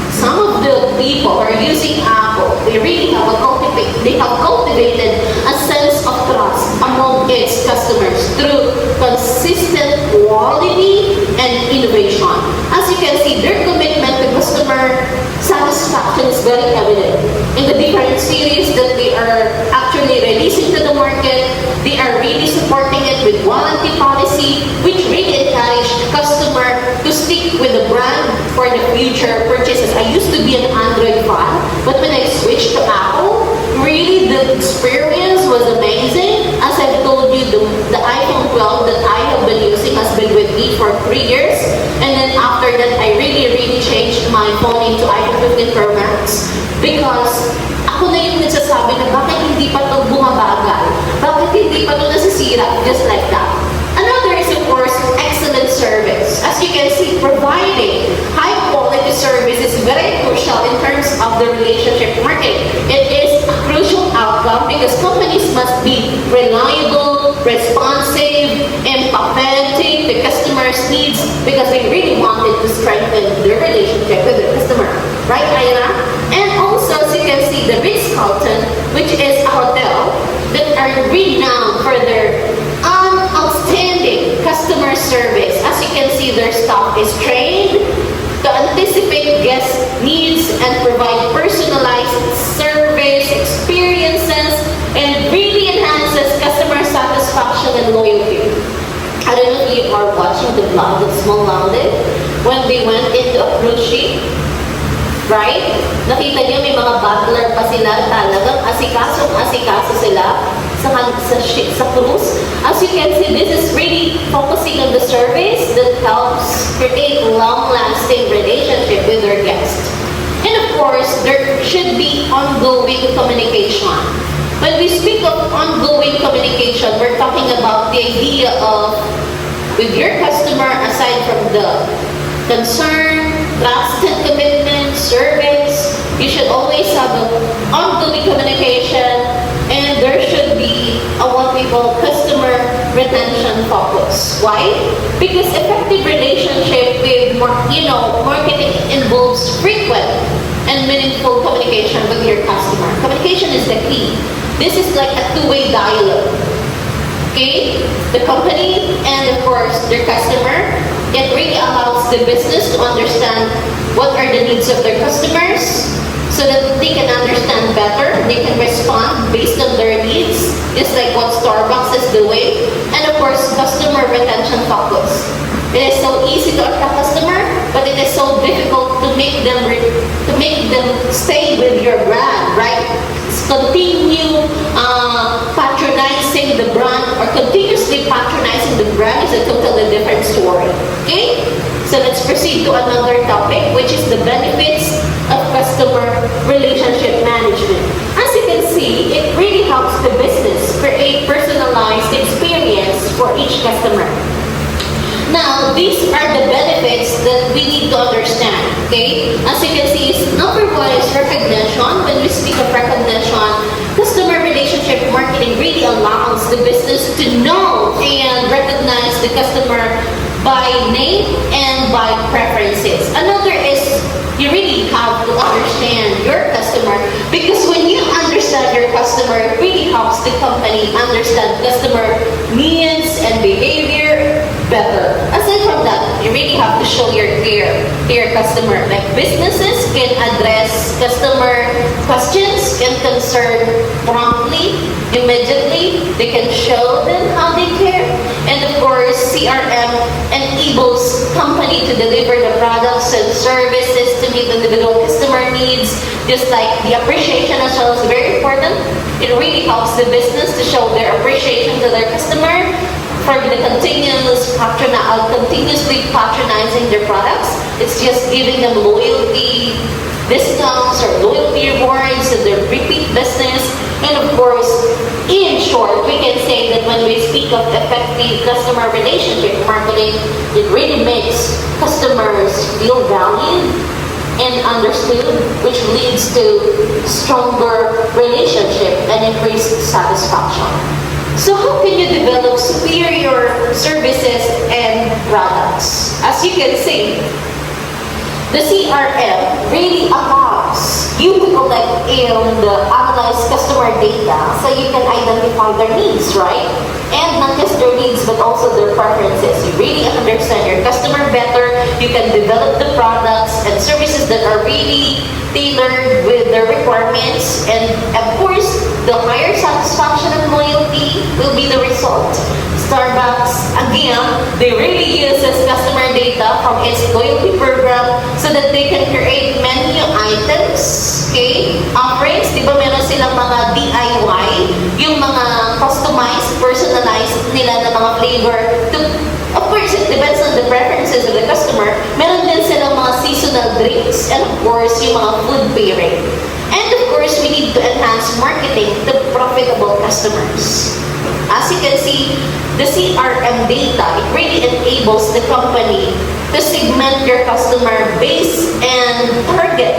Some of the people who are using Apple, they really have cultivated a sense of trust among its customers through consistent quality and innovation. As you can see, their commitment to customer satisfaction is very evident. In the different series that they are actually releasing to the market, they are really supporting it with warranty policy, which really encourage customer to stick with the brand for the future purchases. I used to be an Android fan, but when I switched to Apple, really the experience was amazing. As I've told you, the iPhone 12 that I have been using has been with me for 3 years. And then after that, I really changed my phone into iPhone 15 Pro Max because ako na yung nagsasabi na bakit hindi pa ito bumabagal? Bakit hindi pa ito nasisira? Just like that. Another is, of course, excellent service. As you can see, providing high-quality service is very crucial in terms of the relationship market. It is a crucial outcome because companies must be reliable, responsive, empathetic to customers' needs because they really wanted to strengthen their relationship with their customer. Right, Ira? And also, as you can see, the Ritz-Carlton, which is a hotel that are renowned for their outstanding customer service. As you can see, their staff is trained to anticipate guest needs and provide personalized service experiences and really enhances customer satisfaction and loyalty. I don't know if you are watching the vlog that Small Landed when they went into a cruise ship. Right? Nakita niyo may mga butler pa sila, talagang asikaso sila sa cruise. As you can see, this is really focusing on the service that helps create long-lasting relationship with their guests. And of course, there should be ongoing communication. When we speak of ongoing communication, we're talking about the idea of with your customer aside from the concern, trust and commitment, service, you should always have an ongoing communication and there should be what we call customer retention focus. Why? Because effective relationship with marketing involves frequent and meaningful communication with your customer. Communication is the key. This is like a two-way dialogue. Okay? The company and of course their customer. It really allows the business to understand what are the needs of their customers so that they can understand better, they can respond based on their needs, just like what Starbucks is doing. And of course, customer retention focus. It is so easy to attract customer, but it is so difficult to make them stay with your brand, right? Continue patronizing the brand or continuously patronizing the brand is a totally different story. Okay? So let's proceed to another topic, which is the benefits of customer relationship management. As you can see, it really helps the business create personalized experience for each customer. Now, these are the benefits that we need to understand, okay? As you can see, number one is recognition. When we speak of recognition, customer relationship marketing really allows the business to know and recognize the customer by name and by preferences. Another is you really have to understand your customer, because when you understand your customer, it really helps the company understand customer needs and behavior better. Aside from that, you really have to show your care to your customer. Like businesses can address customer questions and concern promptly, immediately. They can show them how they care. And of course, CRM enables company to deliver the products and services to meet individual customer needs. Just like the appreciation as well is very important. It really helps the business to show their appreciation to their customer for the continuously patronizing their products. It's just giving them loyalty discounts or loyalty rewards and their repeat business. And of course, in short, we can say that when we speak of effective customer relationship marketing, it really makes customers feel valued and understood, which leads to stronger relationship and increased satisfaction. So how can you develop superior services and products? As you can see, the CRM really allows you to collect and analyze customer data so you can identify their needs, right? And not just their needs, but also their preferences. You really understand your customer better. You can develop the products and services that are really tailored with their requirements. And of course, the higher satisfaction and loyalty will be the result. Starbucks, again, they really uses customer data from its loyalty program so that they can create menu items, okay? Offerings, di ba meron silang mga DIY, yung mga customized, personalized nila na mga flavor. Of course, it depends on the preferences of the customer. Meron din silang mga seasonal drinks and of course, yung mga food pairing. And of course, we need to enhance marketing to profitable customers. As you can see, the CRM data, it really enables the company to segment your customer base and target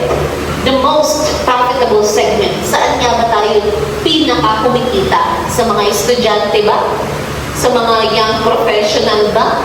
the most profitable segment. Saan nga ba tayo pinaka-kumikita? Sa mga estudyante ba? Sa mga young professional ba?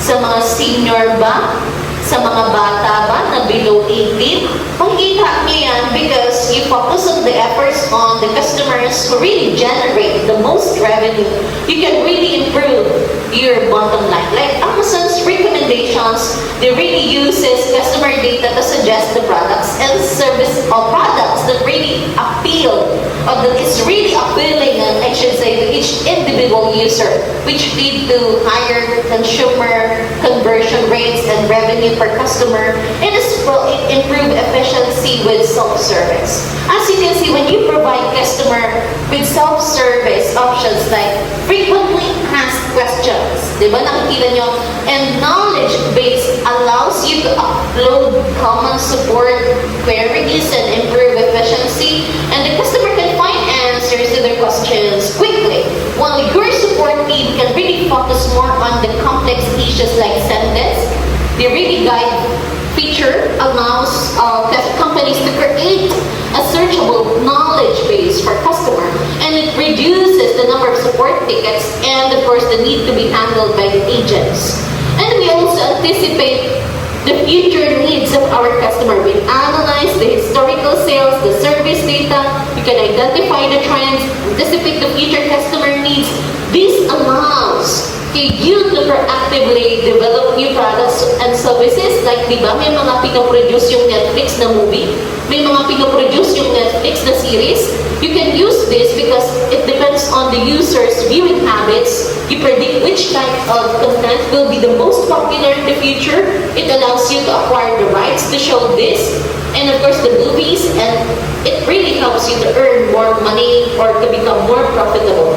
Sa mga senior ba? Sa mga bata ba na below 18? Makikita niyo yan because you focus on the efforts on the customers who really generate the most revenue. You can really improve your bottom line. Like Amazon's recommendations, they really uses customer data to suggest the products and service or products that really appeal or that is really appealing, I should say, to each individual user, which lead to higher consumer conversion rates and revenue per customer, and as well it improve efficiency with self-service. As you can see, when you provide customer with self-service options like frequently asked questions, di ba nakikita nyo, and knowledge base allows you to upload common support queries and improve efficiency, and the customer can find answers to their questions quickly, while your support team can really focus more on the complex issues like sentence. The really guide feature allows companies to create a searchable knowledge base for customer, and it reduces the number of support tickets and of course the need to be handled by the agents. And we also anticipate the future needs of our customer. We analyze the historical sales, the service data. You can identify the trends, anticipate the future customer needs. This allows you to proactively develop new products and services. Like, di ba, may mga pinoproduce yung Netflix na movie, may mga pinoproduce yung Netflix na series. You can use this because it depends on the user's viewing habits. You predict which type of content will be the most popular in the future. It allows you to acquire the rights to show this, and of course the movies, and it really helps you to earn more money or to become more profitable.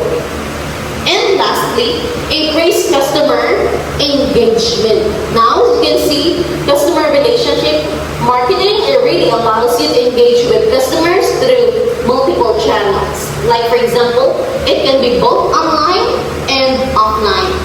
And lastly, increase customer engagement. Now, as you can see, customer relationship marketing, it really allows you to engage with customers through multiple channels. Like for example, it can be both online and offline.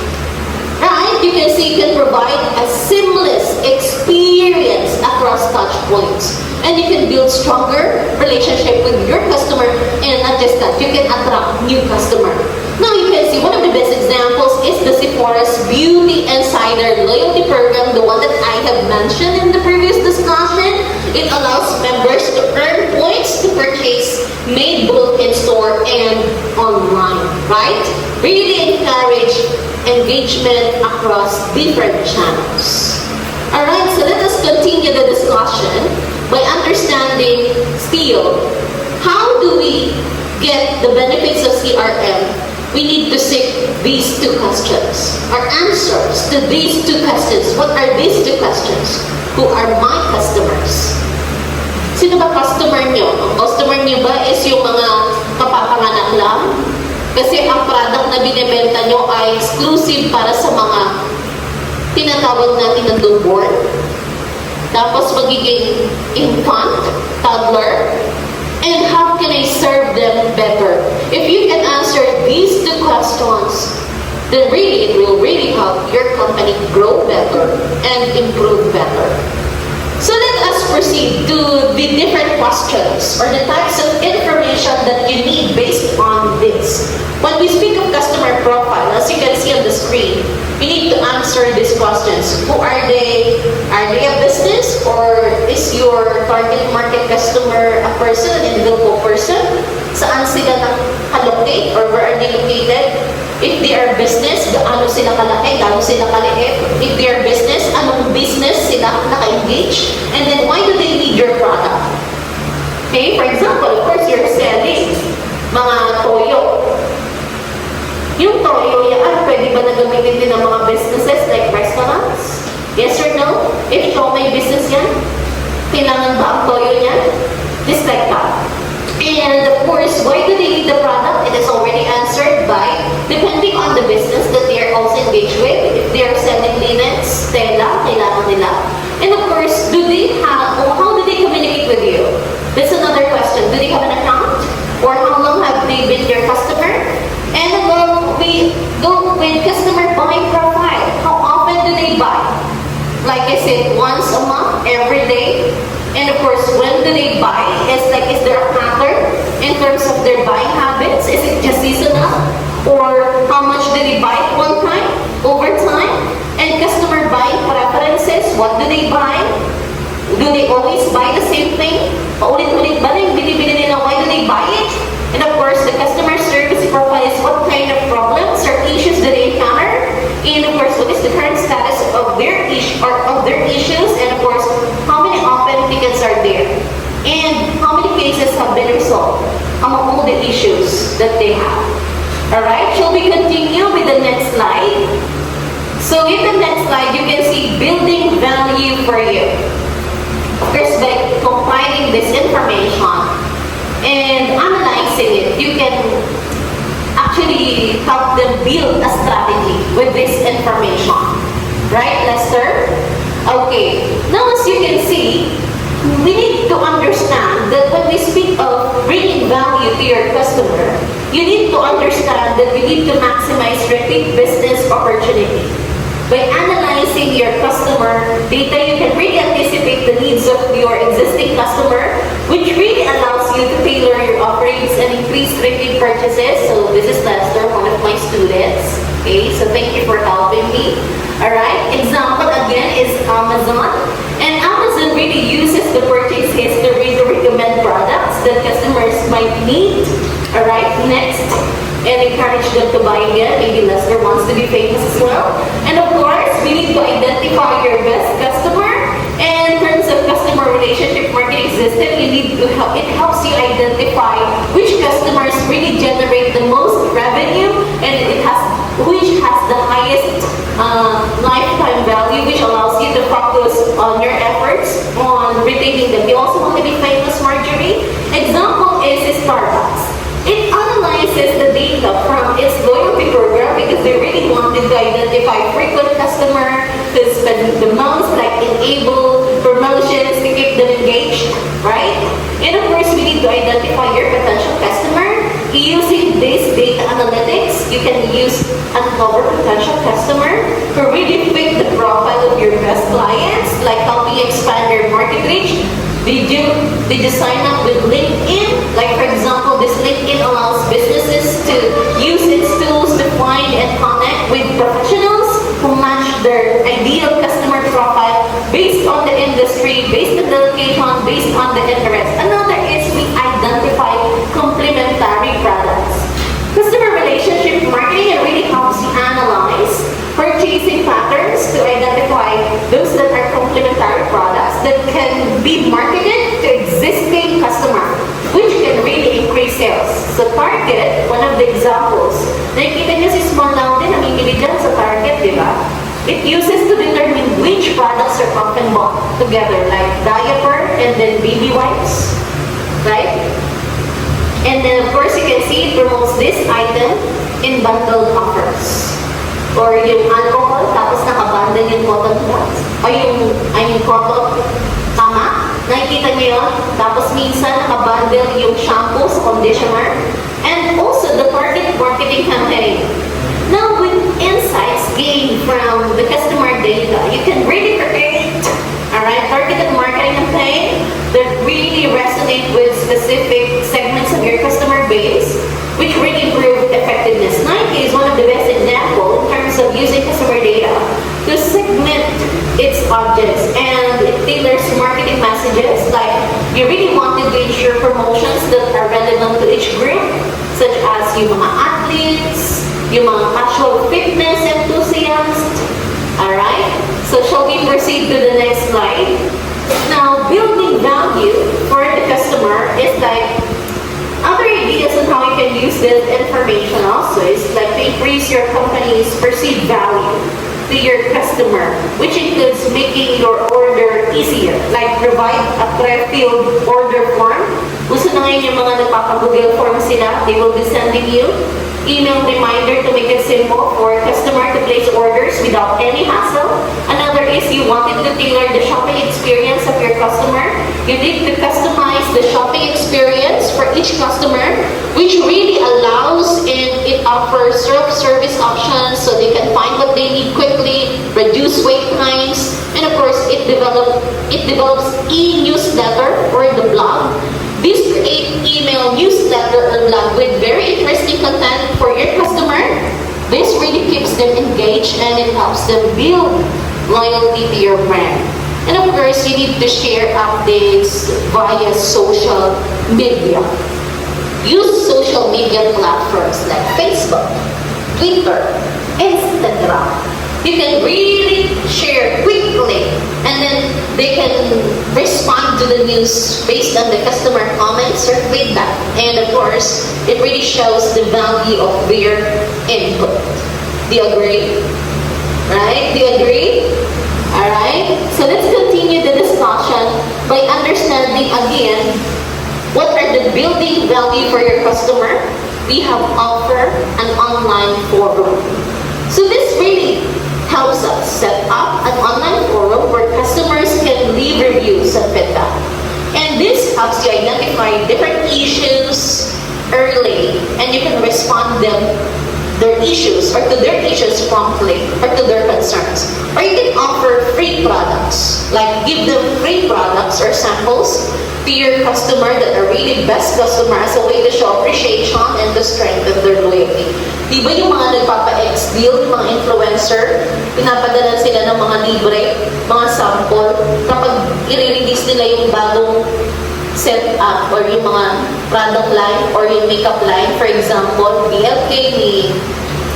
Right? You can see you can provide a seamless experience across touch points. And you can build stronger relationship with your customer, and not just that, you can attract new customer. Now you can see one of the best examples is the Sephora's Beauty Insider loyalty program, the one that I have mentioned in the previous discussion. It allows members to earn points to purchase made both in store and online, right? Really encourage engagement across different channels. Alright, so let us continue the discussion by understanding still, how do we get the benefits of CRM? We need to seek these two questions, or answers to these two questions. What are these two questions? Who are my customers? Sino ba customer nyo? Ang customer nyo ba is yung mga kapapanganak lang? Kasi ang product na binibenta nyo ay exclusive para sa mga tinatawag natin na newborn. Tapos magiging infant, toddler, and how can I serve them better? If you can answer these two questions, then really it will really help your company grow better and improve better. So let us proceed to the different questions or the types of information that you need based on this. When we speak of customer profile, as you can see on the screen, you need to answer these questions. Who are they? Are they a business, or is your target market customer a person, an individual person? Saan sila nakalocate, or where are they located? If they are business, gaano sila kalaki, gaano sila kaliit? If they are business, anong business sila naka-engage? And then why do they need your product? Okay, for example, of course, you're selling mga toyo. Yung toyo yan, pwede ba na gamitin din ng mga businesses like restaurants? Yes or no? If ikaw may business yan, kailangan ba ang toyo niyan? Just like that. And of course, why do they need the product? It is already answered by, depending on the business that they are also engaged with. If they are selling linens, tela, kailangan nila. And of course, do they have, or how do they communicate with you? That's another question. Do they have an account? Or how long have they been your customer? And along, we go with customer buying profile. How often do they buy? Like I said, once a month, every day. And of course, when do they buy? It's like, is there a pattern in terms of their buying habits? Is it just seasonal? Or how much do they buy at one time, over time? And customer buying preferences, what do they buy? Do they always buy the same thing? Paulit-ulit ba na yung binibili nila? Why do they buy it? And of course, the customer service profile is what kind of problems or issues do they encounter? And of course, what is the current status of their issues? And of course, how many open tickets are there? And how many cases have been resolved among all the issues that they have? Alright, shall we continue with the next slide? So in the next slide, you can see building value for you. Of course, by compiling this information and analyzing it, you can actually help them build a strategy with this information. Right, Lester? Okay. Now, as you can see, we need to understand that when we speak of bringing value to your customer, you need to understand that we need to maximize repeat business opportunity. By analyzing your customer data, you can really anticipate the needs of your existing customer, which really allows you to tailor your offerings and increase repeat purchases. So this is Lester, one of my students. Okay, so thank you for helping me. Alright, example again is Amazon. And Amazon really uses the purchase history to recommend products that customers might need. Alright, next. And encourage them to buy again. Maybe Lester wants to be famous as well. And of course, we need to identify your best customer. And in terms of customer relationship marketing system, you need to help. It helps you identify which customers really generate the most revenue, and which has the highest lifetime value, which allows you to focus on your efforts on retaining them. You also want to be famous, Marjorie. Example is Starbucks. It analyzes the data from its loyalty program because they really wanted to identify frequent customer to spend the most, like enable promotions to keep them engaged, right? And of course, we need to identify your potential customer. Using this data analytics, you can use uncover potential customer to really fit the profile of your best clients, like helping expand your market reach. Did you sign up with LinkedIn? Like for example, this LinkedIn allows businesses to use its tools to find and connect with professionals who match their ideal customer profile based on the industry, based on the location, based on the interest. Another is we identify complementary products. Customer relationship marketing really helps you analyze purchasing patterns to identify those that are complementary products that can be marketed to existing customer, which can really increase sales. So Target, one of the examples, nakikita niyo si Small Now din, namimili dyan sa Target, di ba? It uses to determine which products are often bought together, like diaper and then baby wipes, right? And then of course you can see it promotes this item in bundled offers. Or yung alcohol, tapos nakabundle yung cotton buds. O yung cotton, tama? Nakikita niyo yun? Tapos minsan nakabundle yung shampoo sa conditioner. And also the target marketing campaign. Now with insights gained from the customer data, you can really create targeted marketing campaign that really resonate with specific segments of your customer base, which really improve effectiveness. Nike is one of the best examples in terms of using customer data to segment its audience, and it tailors marketing messages like you really wanted to ensure promotions that are relevant to each group, such as yung mga athletes, yung mga casual fitness enthusiasts. Alright? So shall we proceed to the next slide? Now, building value for the customer is like other ideas on how you can use this information also is like to increase your company's perceived value to your customer, which includes making your order easier, like provide a pre-filled order form. Gusto na ngayon yung mga nagpapag-Google form sila, they will be sending you email reminder to make it simple for customer to place orders without any hassle. Another is you wanted to tailor the shopping experience of your customer. You need to customize the shopping experience for each customer, which really allows and it offers self-service options so they can find what they need quickly, reduce wait times, and of course it develops e-newsletter or the blog. This create email newsletter or blog with very interesting content for your customer. This really keeps them engaged and it helps them build loyalty to your brand. And of course, you need to share updates via social media. Use social media platforms like Facebook, Twitter, Instagram. You can really share quickly and then they can respond to the news based on the customer comments or feedback. And of course, it really shows the value of their input. Do you agree? Right? Do you agree? Alright? So let's continue the discussion by understanding again what are the building value for your customer. We have offer an online forum. So this really helps us set up an online forum where customers can leave reviews and feedback. And this helps you identify different issues early and you can respond their issues or to their issues promptly or to their concerns. Or you can offer free products, like give them free products or samples to your customer that are really best customer as a way to show appreciation and to strengthen their loyalty. Di ba yung mga nagpapa-X deal, yung mga influencer, pinapadala sila ng mga libre, mga sample, kapag i-release nila yung bagong set up or yung mga product line or yung makeup line, for example, BLK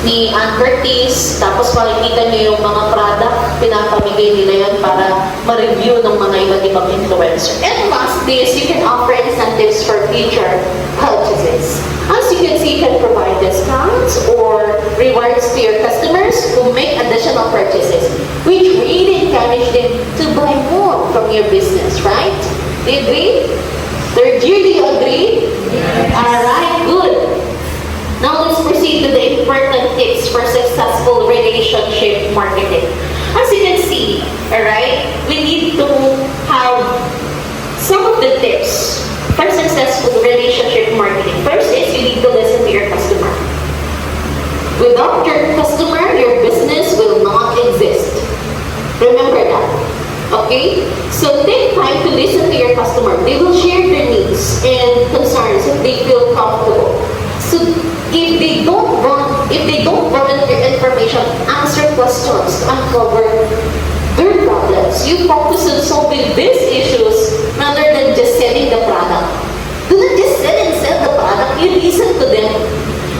ni Ann Curtis, tapos makikita nyo yung mga product, pinapamigay nila yun para ma-review ng mga iba't ibang influencer. And last this, you can offer incentives for future purchases. As you can see, you can provide discounts or rewards to your customers who make additional purchases, which really encourage them to buy more from your business, right? Do you agree? Third year, do you agree? Yes. Alright, good. Now let's proceed to the important tips for successful relationship marketing. As you can see, alright, we need to have some of the tips. First and successful relationship marketing? First is you need to listen to your customer. Without your customer, your business will not exist. Remember that. Okay? So take time to listen to your customer. They will share their needs and concerns if they feel comfortable. So if they don't volunteer information, answer questions to uncover their problems. You focus on solving these issues rather than just selling the product. Do not just sell and sell the product. You listen to them.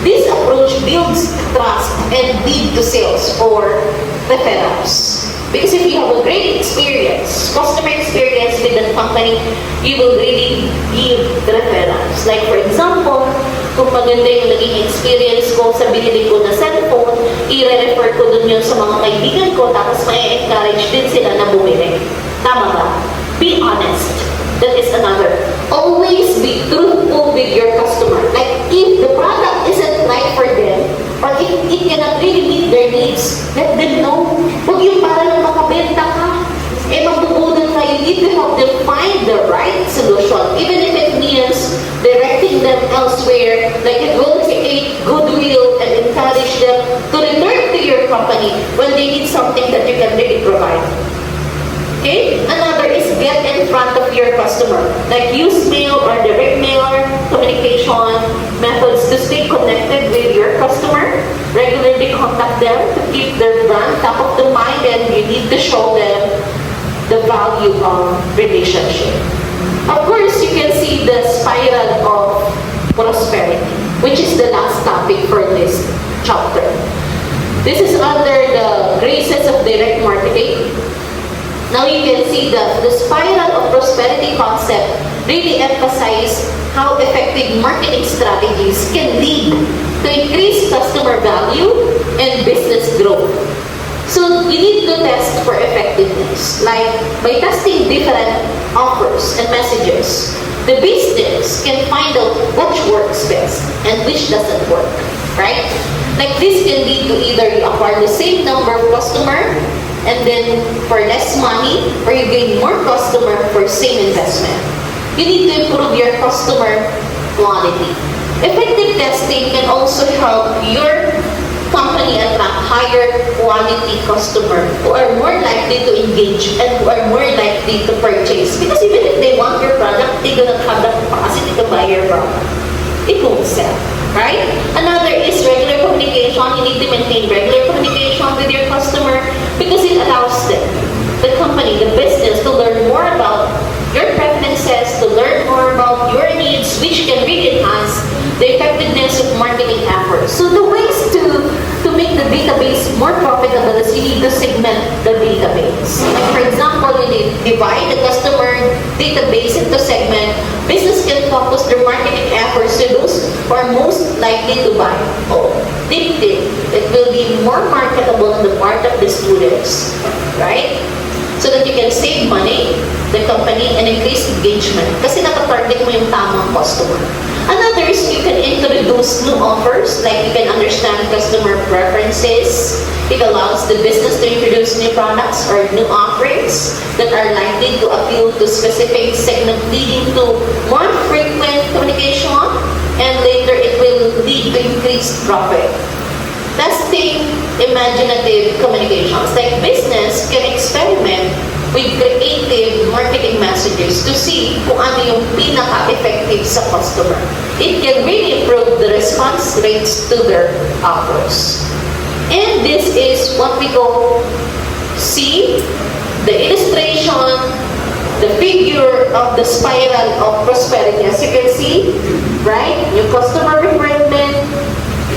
This approach builds trust and lead to sales or referrals. Because if you have a great experience, customer experience with the company, you will really give referrals. Like for example, kung maganda yung naging experience ko sa binili ko na cellphone, i-refer ko dun yun sa mga kaibigan ko, tapos may encourage din sila na bumili. Tama ba? Be honest. That is another. Always be truthful with your customer. Like, if the product isn't right for them, or if it cannot really meet their needs, let them know. Huwag yung para lang makabenta ka. Magbubudan ka, you need to help them find the right solution. Even if it means directing them elsewhere, like it will create goodwill and encourage them to return to your company when they need something that you can really provide. Okay? Another is get in front of your customer. Like use mail or direct mailer communication methods to stay connected with your customer. Regularly contact them to keep their brand top of the mind, and you need to show them the value of relationship. Of course, you can see the spiral of prosperity, which is the last topic for this chapter. This is under the graces of direct marketing. Now you can see the spiral of prosperity concept really emphasize how effective marketing strategies can lead to increased customer value and business growth. So you need to test for effectiveness, like by testing different offers and messages. The business can find out which works best and which doesn't work, right? Like this can lead to either you acquire the same number of customer and then for less money, or you gain more customer for same investment. You need to improve your customer quality. Effective testing can also help your company attract higher quality customer who are more likely to engage and who are more likely to purchase. Because even if they want your product, they do not have the capacity to buy your product. It won't sell, right? Another is regular communication. You need to maintain regular communication with your customer because it allows them, the company, the business, to learn more about your preferences, to learn more about your needs, which can really enhance the effectiveness of marketing efforts. So the ways to make the database more profitable is you need to segment the database. Like for example, you need to divide the customer database into segment. Business can focus their marketing efforts to those who are most likely to buy. Tip. It will be more marketable on the part of the students, right? So that you can save money, the company, and increase engagement. Kasi nakatarget mo yung tamang customer. Another is you can introduce new offers, like you can understand customer preferences. It allows the business to introduce new products or new offerings that are likely to appeal to specific segment, leading to more frequent communication, and later it will lead to increased profit. Testing imaginative communications. Like business can experiment with creative marketing messages to see kung ano yung pinaka-effective sa customer. It can really improve the response rates to their offers. And this is what we call C, the illustration, the figure of the spiral of prosperity. As you can see, right? Yung customer recruitment,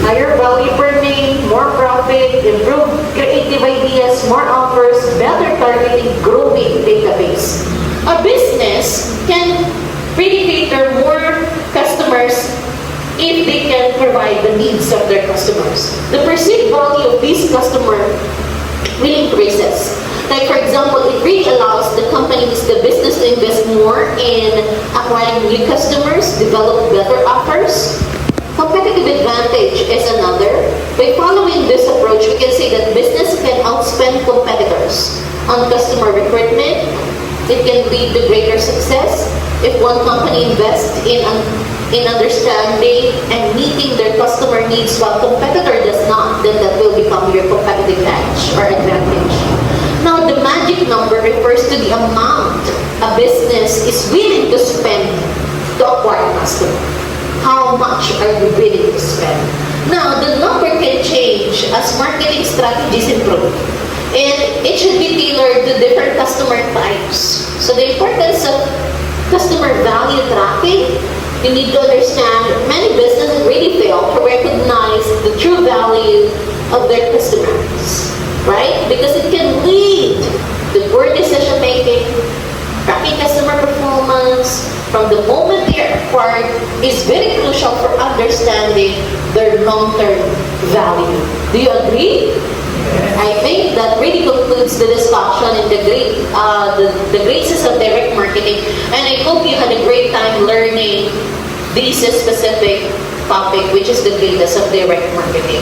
higher value per name, more profit, improved creative ideas, more offers, better targeting, growing database. A business can really cater more customers if they can provide the needs of their customers. The perceived value of these customers will increases. Like for example, it really allows the companies, the business to invest more in acquiring new customers, develop better offers. Competitive advantage is another. By following this approach, we can say that business can outspend competitors on customer recruitment, It can lead to greater success if one company invests in understanding and meeting their customer needs while competitor does not, then that will become your competitive edge or advantage. Now, the magic number refers to the amount a business is willing to spend to acquire a customer. How much are you willing to spend? Now, the number can change as marketing strategies improve. And it should be tailored to different customer types. So the importance of customer value tracking, you need to understand many businesses really fail to recognize the true value of their customers, right? Because it can lead to poor decision making. Tracking customer performance from the moment they are acquired is very crucial for understanding their long-term value. Do you agree? I think that really concludes the discussion in the greatness of direct marketing, and I hope you had a great time learning this specific topic, which is the greatness of direct marketing.